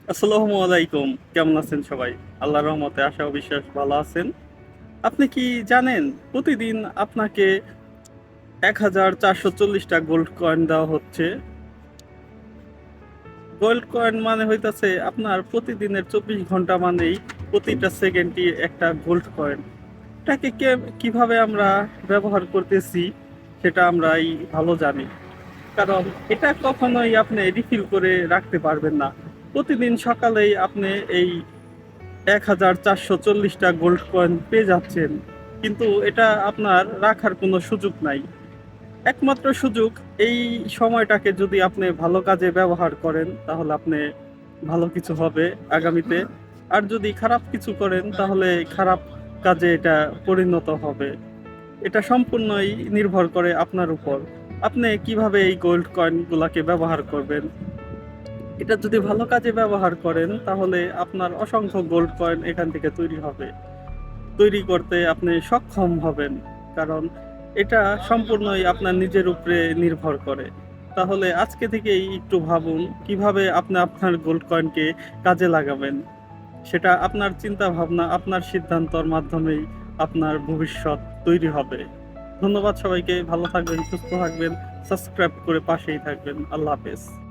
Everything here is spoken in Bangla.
আসসালামু আলাইকুম। কেমন আছেন সবাই? আল্লাহর রহমতে আশা ও বিশ্বাস ভালো আছেন। আপনি কি জানেন প্রতিদিন আপনাকে ১,৪৪০ টা গোল্ড কয়েন দেওয়া হচ্ছে? গোল্ড কয়েন মানে হইতাছে আপনার প্রতিদিনের ২৪ ঘন্টা মানেই প্রতিটা সেকেন্ডই একটা গোল্ড কয়েন। এটাকে কিভাবে আমরা ব্যবহার করতেছি সেটা আমরাই ভালো জানি। কারণ এটা কখনোই আপনি রিফিল করে রাখতে পারবেন না। প্রতিদিন সকালেই আপনি এই ১,৪৪০ টা গোল্ড কয়েন পেয়ে যাচ্ছেন। কিন্তু এটা আপনার রাখার কোনো সুযোগ নাই। একমাত্র সুযোগ এই সময়টাকে যদি আপনি ভালো কাজে ব্যবহার করেন, তাহলে আপনি ভালো কিছু হবে আগামীতে। আর যদি খারাপ কিছু করেন, তাহলে খারাপ কাজে এটা পরিণত হবে। এটা সম্পূর্ণই নির্ভর করে আপনার উপর। আপনি কিভাবে এই গোল্ড কয়েনগুলাকে ব্যবহার করবেন। এটা যদি ভালো কাজে ব্যবহার করেন তাহলে আপনার অসংখ্য গোল্ড কয়েন এখান থেকে তৈরি হবে। তৈরি করতে আপনি সক্ষম হবেন। কারণ এটা সম্পূর্ণই আপনার নিজের উপরে নির্ভর করে। তাহলে আজকে থেকেই একটু ভাবুন কিভাবে আপনি আপনার গোল্ড কয়েনকে কাজে লাগাবেন। সেটা আপনার চিন্তা ভাবনা, আপনার সিদ্ধান্তর মাধ্যমেই আপনার ভবিষ্যৎ তৈরি হবে। ধন্যবাদ সবাইকে। ভালো থাকবেন, সুস্থ থাকবেন, সাবস্ক্রাইব করে পাশেই থাকবেন। আল্লাহ হাফেজ।